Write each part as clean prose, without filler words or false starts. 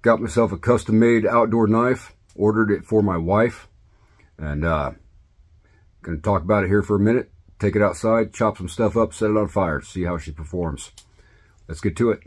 got myself a custom-made outdoor knife. Ordered it for my wife. And going to talk about it here for a minute. Take it outside, chop some stuff up, set it on fire, see how she performs. Let's get to it.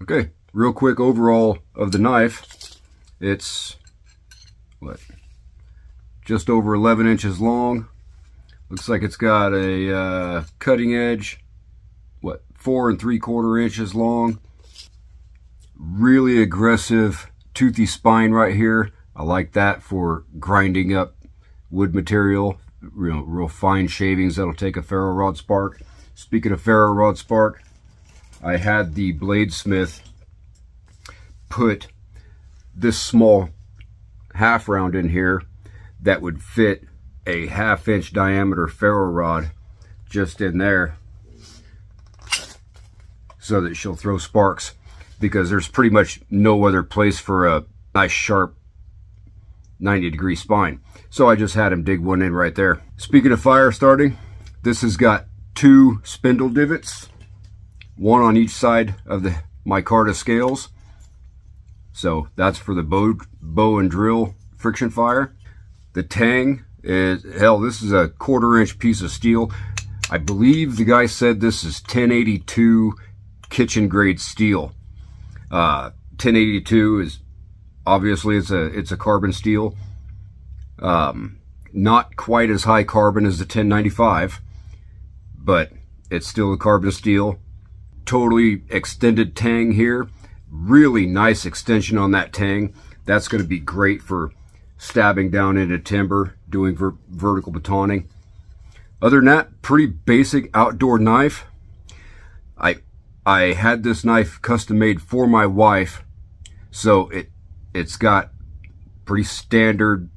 Okay, real quick overall of the knife. It's, what, just over 11 inches long. Looks like it's got a cutting edge, what, 4 3/4 inches long. Really aggressive toothy spine right here. I like that for grinding up wood material. Real fine shavings that'll take a ferro rod spark. Speaking of ferro rod spark, I had the bladesmith put this small half round in here that would fit a 1/2 inch diameter ferro rod just in there so that she'll throw sparks, because there's pretty much no other place for a nice sharp 90-degree spine. So I just had him dig one in right there. Speaking of fire starting, this has got 2 spindle divots, one on each side of the micarta scales. So that's for the bow and drill friction fire. The tang is, hell, this is a 1/4 inch piece of steel. I believe the guy said this is 1082 kitchen grade steel. 1082 is obviously it's a carbon steel. Not quite as high carbon as the 1095, but it's still a carbon steel. Totally extended tang here. Really nice extension on that tang. That's going to be great for stabbing down into timber, doing vertical batoning. Other than that, pretty basic outdoor knife. I had this knife custom made for my wife, so it's got pretty standard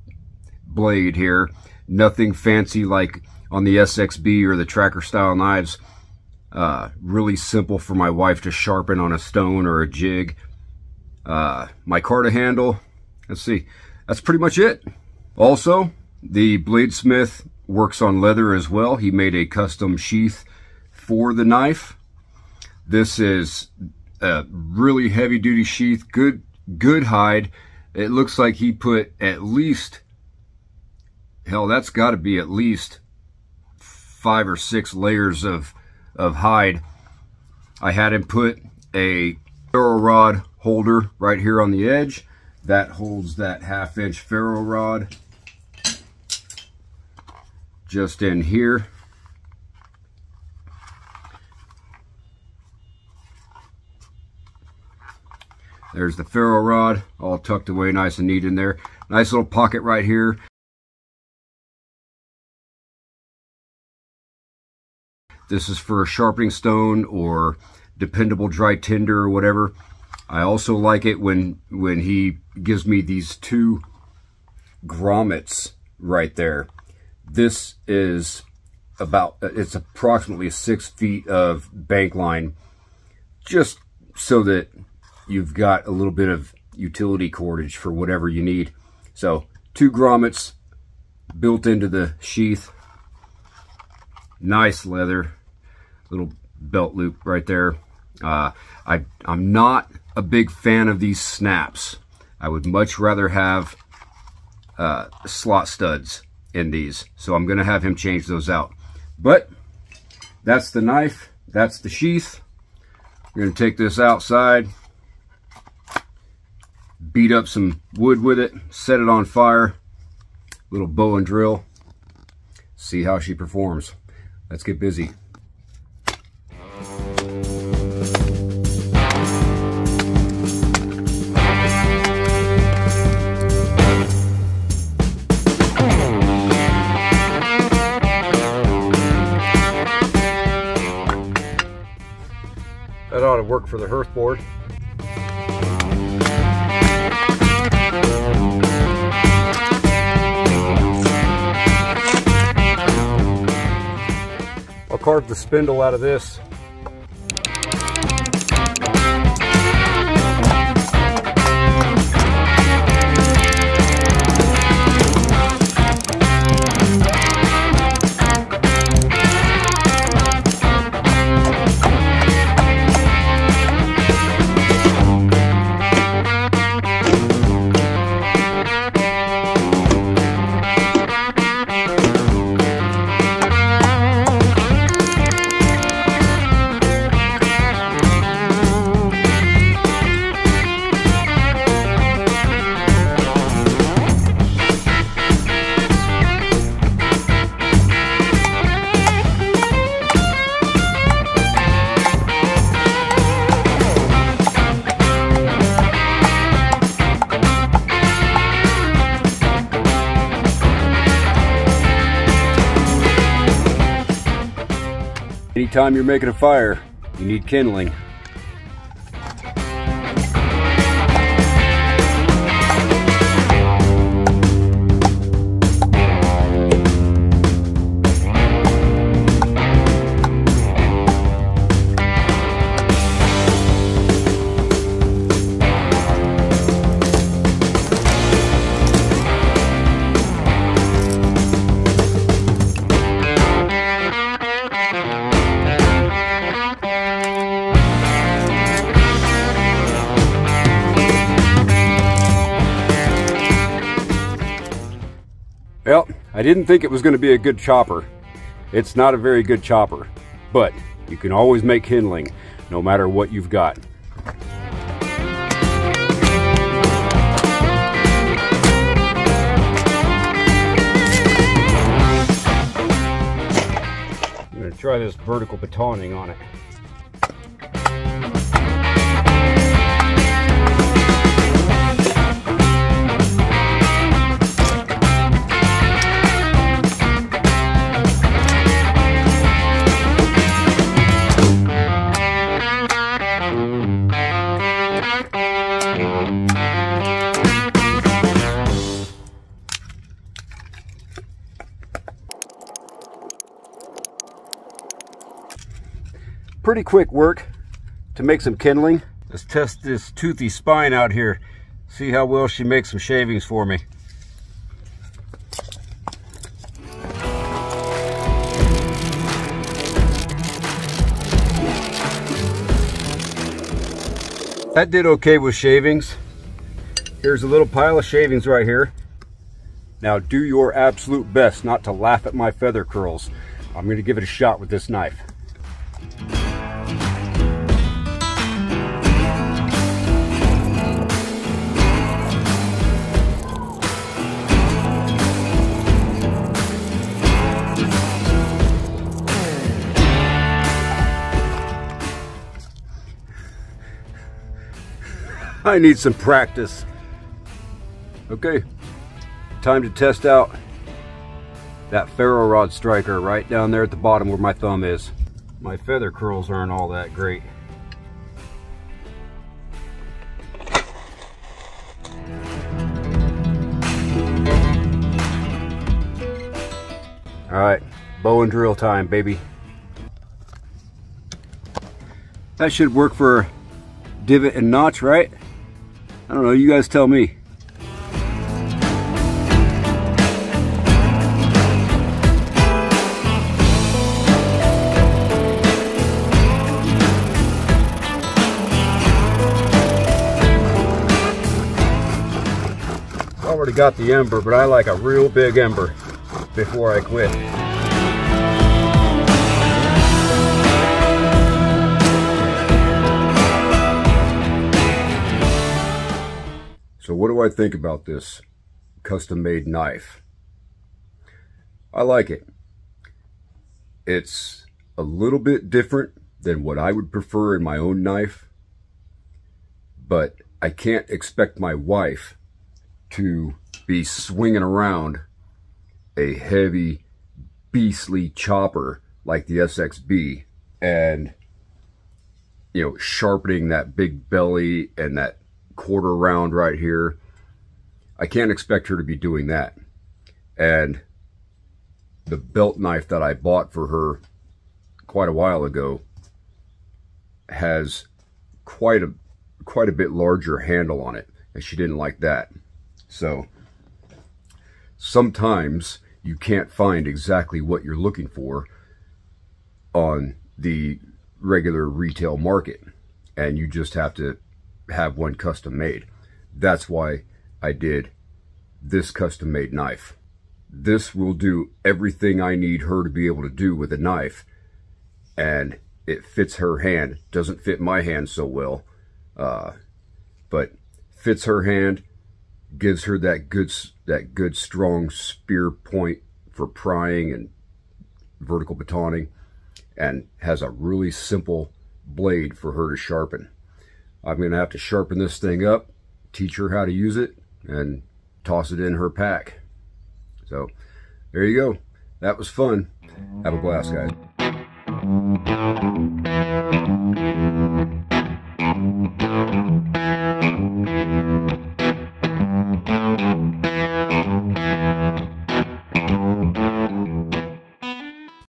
blade here. Nothing fancy like on the SXB or the tracker style knives. Really simple for my wife to sharpen on a stone or a jig. Micarta handle. Let's see. That's pretty much it. Also, the bladesmith works on leather as well. He made a custom sheath for the knife. This is a really heavy duty sheath. Good hide. It looks like he put at least, hell, that's got to be at least 5 or 6 layers of hide. I had him put a ferro rod holder right here on the edge that holds that 1/2 inch ferro rod just in here. There's the ferro rod all tucked away nice and neat in there. Nice little pocket right here. This is for a sharpening stone or dependable dry tinder or whatever. I also like it when he gives me these 2 grommets right there. This is it's approximately 6 feet of bank line, just so that you've got a little bit of utility cordage for whatever you need. So 2 grommets built into the sheath. Nice leather, little belt loop right there. I'm not a big fan of these snaps. I would much rather have slot studs in these, so I'm gonna have him change those out. But that's the knife, that's the sheath. We're gonna take this outside, beat up some wood with it, set it on fire, little bow and drill, see how she performs. Let's get busy. That ought to work for the hearth board. I'll carve the spindle out of this. Anytime you're making a fire, you need kindling. Well, I didn't think it was going to be a good chopper. It's not a very good chopper, but you can always make kindling no matter what you've got. I'm going to try this vertical batoning on it. Pretty quick work to make some kindling. Let's test this toothy spine out here. See how well she makes some shavings for me. That did okay with shavings. Here's a little pile of shavings right here. Now do your absolute best not to laugh at my feather curls. I'm going to give it a shot with this knife. I need some practice. Okay, time to test out that ferro rod striker right down there at the bottom where my thumb is. My feather curls aren't all that great. All right, bow and drill time, baby. That should work for divot and notch, right? I don't know, you guys tell me. I already got the ember, but I like a real big ember before I quit. So what do I think about this custom-made knife? I like it. It's a little bit different than what I would prefer in my own knife, but I can't expect my wife to be swinging around a heavy, beastly chopper like the SXB and, you know, sharpening that big belly and that quarter round right here. I can't expect her to be doing that. And the belt knife that I bought for her quite a while ago has quite a bit larger handle on it, and she didn't like that. So sometimes you can't find exactly what you're looking for on the regular retail market, and you just have to have one custom made. That's why I did this custom made knife. This will do everything I need her to be able to do with a knife, and it fits her hand. Doesn't fit my hand so well, but fits her hand, gives her that good strong spear point for prying and vertical batoning, and has a really simple blade for her to sharpen. I'm going to have to sharpen this thing up, teach her how to use it, and toss it in her pack. So there you go. That was fun. Have a blast, guys.